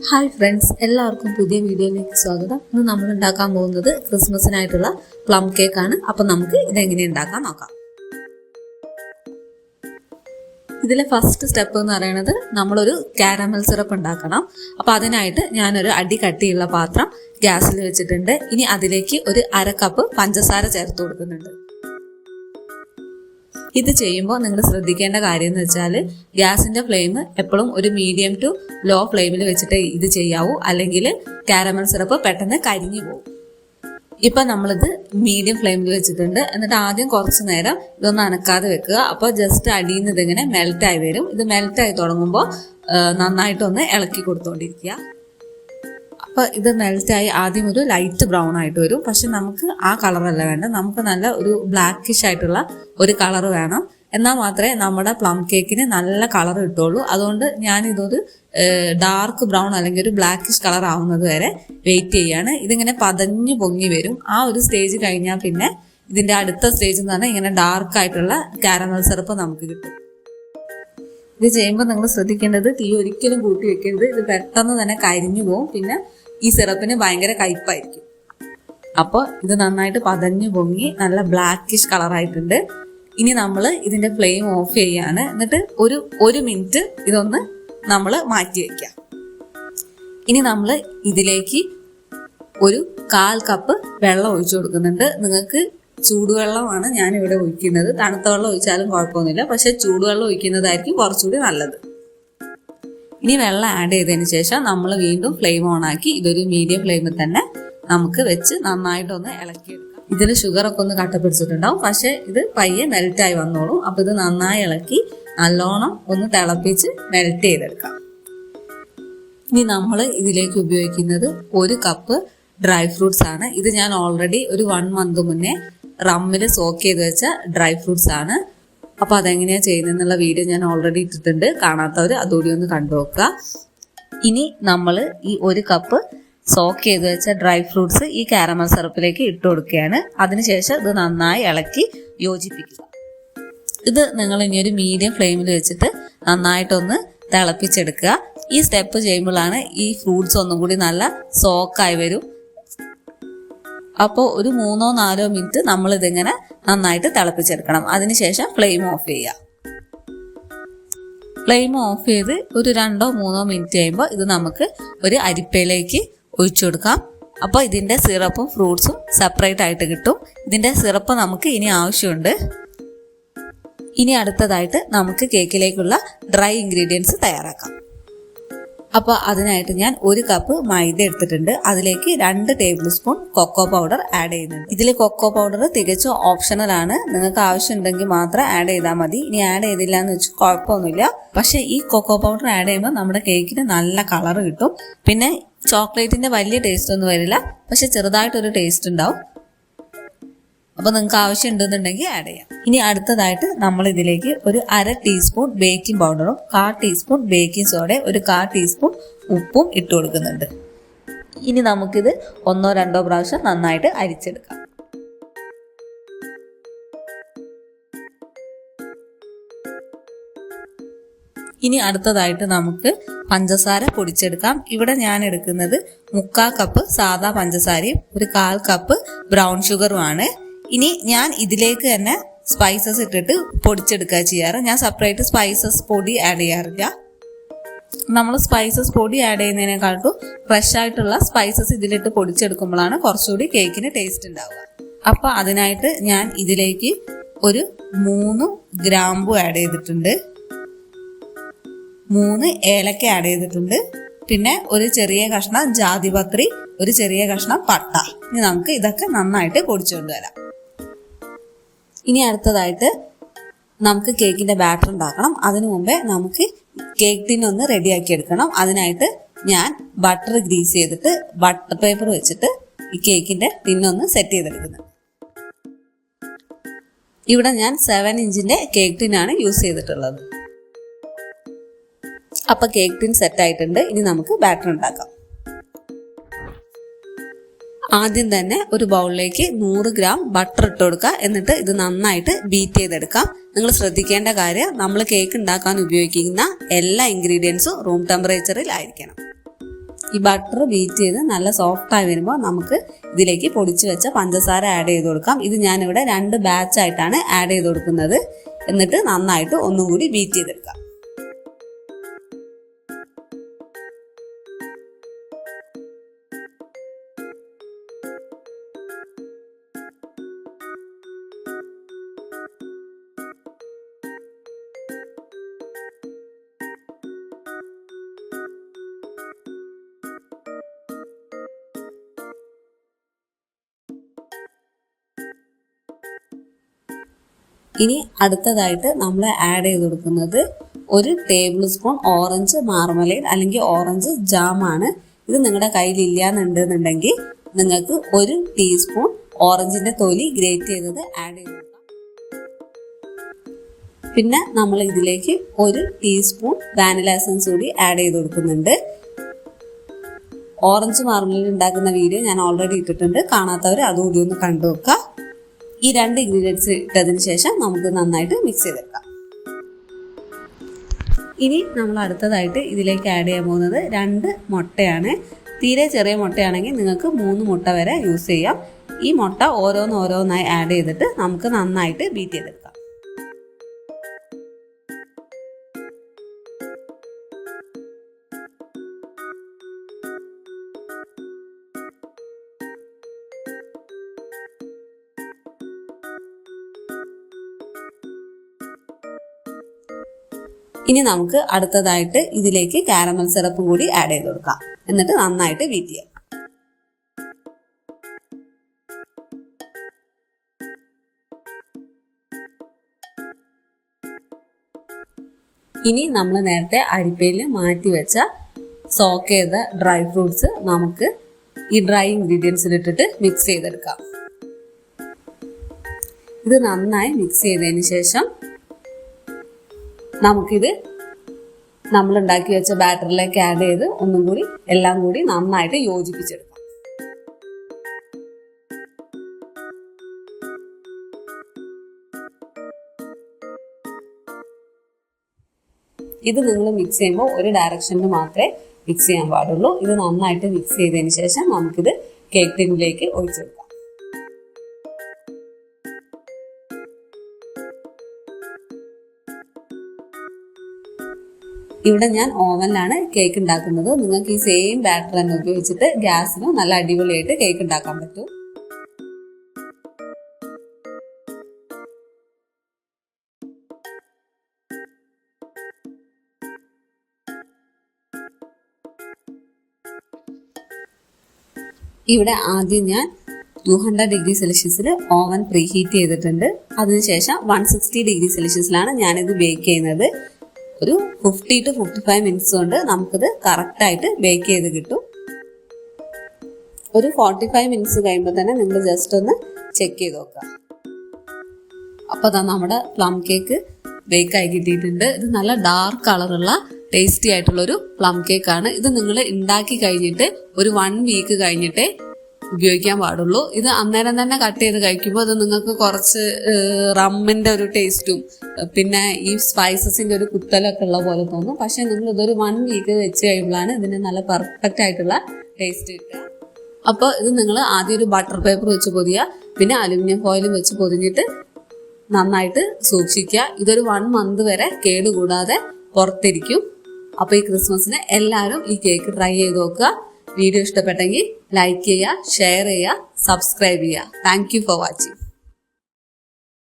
Hi friends, എല്ലാവർക്കും പുതിയ വീഡിയോയിലേക്ക് സ്വാഗതം. ഇന്ന് നമ്മൾ ഉണ്ടാക്കാൻ പോകുന്നത് ക്രിസ്മസിനായിട്ടുള്ള പ്ലം കേക്ക് ആണ്. അപ്പൊ നമുക്ക് ഇതെങ്ങനെ ഉണ്ടാക്കാൻ നോക്കാം. ഇതിലെ ഫസ്റ്റ് സ്റ്റെപ്പ് എന്ന് പറയുന്നത് നമ്മളൊരു കാരമൽ സിറപ്പ് ഉണ്ടാക്കണം. അപ്പൊ അതിനായിട്ട് ഞാനൊരു അടി കട്ടിയുള്ള പാത്രം ഗ്യാസിൽ വെച്ചിട്ടുണ്ട്. ഇനി അതിലേക്ക് ഒരു 1/2 കപ്പ് പഞ്ചസാര ചേർത്ത് കൊടുക്കുന്നുണ്ട്. ഇത് ചെയ്യുമ്പോൾ നിങ്ങൾ ശ്രദ്ധിക്കേണ്ട കാര്യം എന്ന് വെച്ചാൽ ഗ്യാസിന്റെ ഫ്ലെയിം എപ്പോഴും ഒരു മീഡിയം ടു ലോ ഫ്ലെയിമിൽ വെച്ചിട്ട് ഇത് ചെയ്യാവൂ, അല്ലെങ്കിൽ കാരമൽ സിറപ്പ് പെട്ടെന്ന് കരിഞ്ഞു പോകും. ഇപ്പൊ നമ്മളിത് മീഡിയം ഫ്ലെയിമിൽ വെച്ചിട്ടുണ്ട്. എന്നിട്ട് ആദ്യം കുറച്ചു നേരം ഇതൊന്ന് അനക്കാതെ വെക്കുക. അപ്പോൾ ജസ്റ്റ് അടിയിൽ നിന്ന് ഇതിങ്ങനെ മെൽറ്റായി വരും. ഇത് മെൽറ്റായി തുടങ്ങുമ്പോൾ നന്നായിട്ടൊന്ന് ഇളക്കി കൊടുത്തോണ്ടിരിക്കുക. അപ്പൊ ഇത് മെൽറ്റായി ആദ്യം ഒരു ലൈറ്റ് ബ്രൗൺ ആയിട്ട് വരും. പക്ഷെ നമുക്ക് ആ കളറല്ല വേണ്ട, നമുക്ക് നല്ല ഒരു ബ്ലാക്കിഷ് ആയിട്ടുള്ള ഒരു കളർ വേണം. എന്നാൽ മാത്രമേ നമ്മുടെ പ്ലം കേക്കിന് നല്ല കളർ കിട്ടുള്ളൂ. അതുകൊണ്ട് ഞാനിതൊരു ഡാർക്ക് ബ്രൗൺ അല്ലെങ്കിൽ ഒരു ബ്ലാക്കിഷ് കളർ ആവുന്നത് വരെ വെയിറ്റ് ചെയ്യാണ്. ഇതിങ്ങനെ പതഞ്ഞു പൊങ്ങി വരും. ആ ഒരു സ്റ്റേജ് കഴിഞ്ഞാൽ പിന്നെ ഇതിന്റെ അടുത്ത സ്റ്റേജ് എന്ന് പറഞ്ഞാൽ ഇങ്ങനെ ഡാർക്ക് ആയിട്ടുള്ള കാരമൽ സിറപ്പ് നമുക്ക് കിട്ടും. ഇത് ചെയ്യുമ്പോൾ നിങ്ങൾ ശ്രദ്ധിക്കേണ്ടത് തീ ഒരിക്കലും കൂട്ടി വെക്കരുത്. ഇത് പെട്ടെന്ന് തന്നെ കരിഞ്ഞു പോകും. പിന്നെ ഈ സിറപ്പിന് ഭയങ്കര കയ്പായിരിക്കും. അപ്പോൾ ഇത് നന്നായിട്ട് പതഞ്ഞു പൊങ്ങി നല്ല ബ്ലാക്കിഷ് കളറായിട്ടുണ്ട്. ഇനി നമ്മൾ ഇതിന്റെ ഫ്ലെയിം ഓഫ് ചെയ്യാണ്. എന്നിട്ട് ഒരു മിനിറ്റ് ഇതൊന്ന് നമ്മൾ മാറ്റി വെക്കാം. ഇനി നമ്മൾ ഇതിലേക്ക് ഒരു 1/4 കപ്പ് വെള്ളം ഒഴിച്ചു കൊടുക്കുന്നുണ്ട്. നിങ്ങൾക്ക് ചൂടുവെള്ളമാണ് ഞാനിവിടെ ഒഴിക്കുന്നത്. തണുത്ത വെള്ളം ഒഴിച്ചാലും കുഴപ്പമൊന്നുമില്ല, പക്ഷെ ചൂടുവെള്ളം ഒഴിക്കുന്നതായിരിക്കും കുറച്ചുകൂടി നല്ലത്. ഇനി വെള്ളം ആഡ് ചെയ്തതിന് ശേഷം നമ്മൾ വീണ്ടും ഫ്ലെയിം ഓൺ ആക്കി ഇതൊരു മീഡിയം ഫ്ലെയിമിൽ തന്നെ നമുക്ക് വെച്ച് നന്നായിട്ടൊന്ന് ഇളക്കിയെടുക്കാം. ഇതിൽ ഷുഗറൊക്കെ ഒന്ന് കട്ട പിടിച്ചിട്ടുണ്ടാവും, പക്ഷെ ഇത് പയ്യെ മെൽറ്റായി വന്നോളും. അപ്പൊ ഇത് നന്നായി ഇളക്കി നല്ലോണം ഒന്ന് തിളപ്പിച്ച് മെൽറ്റ് ചെയ്തെടുക്കാം. ഇനി നമ്മൾ ഇതിലേക്ക് ഉപയോഗിക്കുന്നത് 1 കപ്പ് ഡ്രൈ ഫ്രൂട്ട്സ് ആണ്. ഇത് ഞാൻ ഓൾറെഡി ഒരു 1 മന്ത് മുന്നേ റമ്മിൽ സോക്ക് ചെയ്ത് വെച്ച ഡ്രൈ ഫ്രൂട്ട്സ് ആണ്. അപ്പൊ അതെങ്ങനെയാ ചെയ്യുന്നതെന്നുള്ള വീഡിയോ ഞാൻ ഓൾറെഡി ഇട്ടിട്ടുണ്ട്. കാണാത്തവർ അതുകൂടി ഒന്ന് കണ്ടു നോക്കുക. ഇനി നമ്മൾ ഈ 1 കപ്പ് സോക്ക് ചെയ്ത് വെച്ച ഡ്രൈ ഫ്രൂട്ട്സ് ഈ കാരമൽ സിറപ്പിലേക്ക് ഇട്ട് കൊടുക്കുകയാണ്. അതിനുശേഷം ഇത് നന്നായി ഇളക്കി യോജിപ്പിക്കുക. ഇത് നിങ്ങൾ ഇനി ഒരു മീഡിയം ഫ്ലെയിമിൽ വെച്ചിട്ട് നന്നായിട്ടൊന്ന് തിളപ്പിച്ചെടുക്കുക. ഈ സ്റ്റെപ്പ് ചെയ്യുമ്പോഴാണ് ഈ ഫ്രൂട്ട്സ് ഒന്നും കൂടി നല്ല സോക്കായി വരും. അപ്പോൾ ഒരു 3-4 മിനിറ്റ് നമ്മൾ ഇതിങ്ങനെ നന്നായിട്ട് തിളപ്പിച്ചെടുക്കണം. അതിനുശേഷം ഫ്ലെയിം ഓഫ് ചെയ്യുക. ഫ്ലെയിം ഓഫ് ചെയ്ത് ഒരു 2-3 മിനിറ്റ് കഴിയുമ്പോൾ ഇത് നമുക്ക് ഒരു അരിപ്പയിലേക്ക് ഒഴിച്ചു കൊടുക്കാം. അപ്പോൾ ഇതിന്റെ സിറപ്പും ഫ്രൂട്ട്സും സെപ്പറേറ്റ് ആയിട്ട് കിട്ടും. ഇതിന്റെ സിറപ്പ് നമുക്ക് ഇനി ആവശ്യമുണ്ട്. ഇനി അടുത്തതായിട്ട് നമുക്ക് കേക്കിലേക്കുള്ള ഡ്രൈ ഇൻഗ്രീഡിയൻസ് തയ്യാറാക്കാം. അപ്പോൾ അതിനായിട്ട് ഞാൻ 1 കപ്പ് മൈദ എടുത്തിട്ടുണ്ട്. അതിലേക്ക് 2 table spoon cocoa powder add ചെയ്യുന്നുണ്ട്. ഇതിൽ കൊക്കോ പൗഡർ തികച്ചും ഓപ്ഷണൽ ആണ്. നിങ്ങൾക്ക് ആവശ്യമുണ്ടെങ്കിൽ മാത്രം ആഡ് ചെയ്താൽ മതി. ഇനി ആഡ് ചെയ്തില്ല എന്ന് വെച്ചാൽ കുഴപ്പമൊന്നുമില്ല. പക്ഷെ ഈ കൊക്കോ പൗഡർ ആഡ് ചെയ്യുമ്പോൾ നമ്മുടെ കേക്കിന് നല്ല കളർ കിട്ടും. പിന്നെ ചോക്ലേറ്റിന്റെ വലിയ ടേസ്റ്റ് ഒന്നും വരില്ല, പക്ഷെ ചെറുതായിട്ടൊരു ടേസ്റ്റ് ഉണ്ടാവും. അപ്പൊ നിങ്ങൾക്ക് ആവശ്യം ഉണ്ടെന്നുണ്ടെങ്കിൽ ആഡ് ചെയ്യാം. ഇനി അടുത്തതായിട്ട് നമ്മൾ ഇതിലേക്ക് ഒരു 1/2 ടീസ്പൂൺ ബേക്കിംഗ് പൗഡറും 1/4 ടീസ്പൂൺ ബേക്കിംഗ് സോഡയും ഒരു 1/4 ടീസ്പൂൺ ഉപ്പും ഇട്ട് കൊടുക്കുന്നുണ്ട്. ഇനി നമുക്കിത് 1-2 പ്രാവശ്യം നന്നായിട്ട് അരിച്ചെടുക്കാം. ഇനി അടുത്തതായിട്ട് നമുക്ക് പഞ്ചസാര പൊടിച്ചെടുക്കാം. ഇവിടെ ഞാൻ എടുക്കുന്നത് 1/4 കപ്പ് സാദാ പഞ്ചസാരയും ഒരു 1/4 കപ്പ് ബ്രൗൺ ഷുഗറുമാണ്. ഇനി ഞാൻ ഇതിലേക്ക് തന്നെ സ്പൈസസ് ഇട്ടിട്ട് പൊടിച്ചെടുക്കുക ചെയ്യാറ്. ഞാൻ സെപ്പറേറ്റ് സ്പൈസസ് പൊടി ആഡ് ചെയ്യാറില്ല. നമ്മൾ സ്പൈസസ് പൊടി ആഡ് ചെയ്യുന്നതിനെക്കാട്ടും ഫ്രഷ് ആയിട്ടുള്ള സ്പൈസസ് ഇതിലിട്ട് പൊടിച്ചെടുക്കുമ്പോഴാണ് കുറച്ചുകൂടി കേക്കിന് ടേസ്റ്റ് ഉണ്ടാവുക. അപ്പൊ അതിനായിട്ട് ഞാൻ ഇതിലേക്ക് ഒരു 3 ഗ്രാമ്പു ആഡ് ചെയ്തിട്ടുണ്ട്, 3 ഏലക്ക ആഡ് ചെയ്തിട്ടുണ്ട്, പിന്നെ ഒരു ചെറിയ കഷ്ണം ജാതിപത്രി, ഒരു ചെറിയ കഷ്ണം പട്ട. ഇനി നമുക്ക് ഇതൊക്കെ നന്നായിട്ട് പൊടിച്ചുകൊണ്ടുവരാം. ഇനി അടുത്തതായിട്ട് നമുക്ക് കേക്കിന്റെ ബാറ്റർ ഉണ്ടാക്കണം. അതിനു മുമ്പേ നമുക്ക് കേക്ക് ടിൻ ഒന്ന് റെഡിയാക്കി എടുക്കണം. അതിനായിട്ട് ഞാൻ ബട്ടർ ഗ്രീസ് ചെയ്തിട്ട് ബട്ടർ പേപ്പർ വെച്ചിട്ട് ഈ കേക്കിന്റെ ടിന്നൊന്ന് സെറ്റ് ചെയ്തെടുക്കുന്നത്. ഇവിടെ ഞാൻ 7 ഇഞ്ചിന്റെ കേക്ക് ടിന്നാണ് യൂസ് ചെയ്തിട്ടുള്ളത്. അപ്പൊ കേക്ക് ടിൻ സെറ്റ് ആയിട്ടുണ്ട്. ഇനി നമുക്ക് ബാറ്റർ ഉണ്ടാക്കാം. ആദ്യം തന്നെ ഒരു ബൗളിലേക്ക് 100 ഗ്രാം ബട്ടർ ഇട്ട് കൊടുക്കുക. എന്നിട്ട് ഇത് നന്നായിട്ട് ബീറ്റ് ചെയ്തെടുക്കാം. നിങ്ങൾ ശ്രദ്ധിക്കേണ്ട കാര്യം, നമ്മൾ കേക്ക് ഉണ്ടാക്കാൻ ഉപയോഗിക്കുന്ന എല്ലാ ഇൻഗ്രീഡിയൻസും റൂം ടെമ്പറേച്ചറിൽ ആയിരിക്കണം. ഈ ബട്ടർ ബീറ്റ് ചെയ്ത് നല്ല സോഫ്റ്റ് ആയി വരുമ്പോൾ നമുക്ക് ഇതിലേക്ക് പൊടിച്ചു വെച്ച പഞ്ചസാര ആഡ് ചെയ്ത് കൊടുക്കാം. ഇത് ഞാനിവിടെ 2 ബാച്ച് ആയിട്ടാണ് ആഡ് ചെയ്ത് കൊടുക്കുന്നത്. എന്നിട്ട് നന്നായിട്ട് ഒന്നും കൂടി ബീറ്റ് ചെയ്തെടുക്കാം. ഇനി അടുത്തതായിട്ട് നമ്മൾ ആഡ് ചെയ്ത് കൊടുക്കുന്നത് 1 ടേബിൾ സ്പൂൺ ഓറഞ്ച് മാർമലേഡ് അല്ലെങ്കിൽ ഓറഞ്ച് ജാം ആണ്. ഇത് നിങ്ങളുടെ കയ്യിൽ ഇല്ലാന്നുണ്ടെന്നുണ്ടെങ്കിൽ നിങ്ങൾക്ക് 1 ടീസ്പൂൺ ഓറഞ്ചിന്റെ തൊലി ഗ്രേറ്റ് ചെയ്തത് ആഡ് ചെയ്ത് കൊടുക്കാം. പിന്നെ നമ്മൾ ഇതിലേക്ക് 1 ടീസ്പൂൺ വാനില എസൻസ് കൂടി ആഡ് ചെയ്ത് കൊടുക്കുന്നുണ്ട്. ഓറഞ്ച് മാർമലേഡ് ഉണ്ടാക്കുന്ന വീഡിയോ ഞാൻ ഓൾറെഡി ഇട്ടിട്ടുണ്ട്. കാണാത്തവർ അതുകൂടി ഒന്ന് കണ്ടു നോക്കുക. ഈ 2 ഇൻഗ്രീഡിയൻസ് ഇട്ടതിന് ശേഷം നമുക്ക് നന്നായിട്ട് മിക്സ് ചെയ്തെടുക്കാം. ഇനി നമ്മൾ അടുത്തതായിട്ട് ഇതിലേക്ക് ആഡ് ചെയ്യാൻ പോകുന്നത് 2 മുട്ടയാണ്. തീരെ ചെറിയ മുട്ടയാണെങ്കിൽ നിങ്ങൾക്ക് 3 മുട്ട വരെ യൂസ് ചെയ്യാം. ഈ മുട്ട ഓരോന്നായി ആഡ് ചെയ്തിട്ട് നമുക്ക് നന്നായിട്ട് ബീറ്റ് ചെയ്തെടുക്കാം. ഇനി നമുക്ക് അടുത്തതായിട്ട് ഇതിലേക്ക് കാരമൽ സിറപ്പും കൂടി ആഡ് ചെയ്ത് കൊടുക്കാം. എന്നിട്ട് നന്നായിട്ട് ബീറ്റ് ചെയ്യാം. ഇനി നമ്മൾ നേരത്തെ അരിപ്പയിൽ മാറ്റി വെച്ച സോക്ക് ചെയ്ത ഡ്രൈ ഫ്രൂട്ട്സ് നമുക്ക് ഈ ഡ്രൈ ഇൻഗ്രീഡിയൻസിലിട്ടിട്ട് മിക്സ് ചെയ്തെടുക്കാം. ഇത് നന്നായി മിക്സ് ചെയ്തതിന് ശേഷം നമുക്കിത് നമ്മൾ ഉണ്ടാക്കി വെച്ച ബാറ്ററിലേക്ക് ആഡ് ചെയ്ത് ഒന്നും കൂടി എല്ലാം കൂടി നന്നായിട്ട് യോജിപ്പിച്ചെടുക്കാം. ഇത് നിങ്ങൾ മിക്സ് ചെയ്യുമ്പോൾ ഒരു ഡയറക്ഷനിൽ മാത്രമേ മിക്സ് ചെയ്യാൻ പാടുള്ളൂ. ഇത് നന്നായിട്ട് മിക്സ് ചെയ്തതിന് ശേഷം നമുക്കിത് കേക്ക് ടിന്നിലേക്ക് ഒഴിച്ചെടുക്കാം. ഇവിടെ ഞാൻ ഓവനിലാണ് കേക്ക് ഉണ്ടാക്കുന്നത്. നിങ്ങൾക്ക് ഈ സെയിം ബാറ്റർ തന്നെ ഉപയോഗിച്ചിട്ട് ഗ്യാസിനും നല്ല അടിപൊളിയായിട്ട് കേക്ക് ഉണ്ടാക്കാൻ പറ്റും. ഇവിടെ ആദ്യം ഞാൻ 200 ഡിഗ്രി സെൽഷ്യസിൽ ഓവൻ പ്രീ ഹീറ്റ് ചെയ്തിട്ടുണ്ട്. അതിനുശേഷം 160 ഡിഗ്രി സെൽഷ്യസിലാണ് ഞാനിത് ബേക്ക് ചെയ്യുന്നത്. ഒരു 50 to 55 മിനിറ്റ്സ് കൊണ്ട് നമുക്കിത് കറക്റ്റായിട്ട് ബേക്ക് ചെയ്ത് കിട്ടും. ഒരു 45 മിനിറ്റ്സ് കഴിയുമ്പോൾ തന്നെ നിങ്ങൾ ജസ്റ്റ് ഒന്ന് ചെക്ക് ചെയ്ത് നോക്കുക. അപ്പോൾ അതാ നമ്മുടെ പ്ലം കേക്ക് ബേക്ക് ആയി കിട്ടിയിട്ടുണ്ട്. ഇത് നല്ല ഡാർക്ക് കളറുള്ള ടേസ്റ്റി ആയിട്ടുള്ളൊരു പ്ലം കേക്കാണ്. ഇത് നിങ്ങൾ ഉണ്ടാക്കി കഴിഞ്ഞിട്ട് ഒരു 1 വീക്ക് കഴിഞ്ഞിട്ടേ ഉപയോഗിക്കാൻ പാടുള്ളൂ. ഇത് അന്നേരം തന്നെ കട്ട് ചെയ്ത് കഴിക്കുമ്പോൾ അത് നിങ്ങൾക്ക് കുറച്ച് റമ്മിന്റെ ഒരു ടേസ്റ്റും പിന്നെ ഈ സ്പൈസസിന്റെ ഒരു കുത്തലൊക്കെ ഉള്ള പോലെ തോന്നും. പക്ഷെ നിങ്ങൾ ഇതൊരു 1 വീക്ക് വെച്ച് കഴിയുമ്പോഴാണ് ഇതിന് നല്ല പെർഫെക്റ്റ് ആയിട്ടുള്ള ടേസ്റ്റ് കിട്ടുക. അപ്പോൾ ഇത് നിങ്ങൾ ആദ്യം ഒരു ബട്ടർ പേപ്പർ വെച്ച് പൊതിയുക, പിന്നെ അലുമിനിയം ഫോയിലും വെച്ച് പൊതിഞ്ഞിട്ട് നന്നായിട്ട് സൂക്ഷിക്കുക. ഇതൊരു 1 മന്ത് വരെ കേടുകൂടാതെ പുറത്തിരിക്കും. അപ്പോൾ ഈ ക്രിസ്മസിന് എല്ലാവരും ഈ കേക്ക് ട്രൈ ചെയ്ത് നോക്കുക. വീഡിയോ ഇഷ്ടപ്പെട്ടെങ്കിൽ ലൈക്ക് ചെയ്യുക, ഷെയർ ചെയ്യുക, സബ്സ്ക്രൈബ് ചെയ്യുക. Thank you for watching.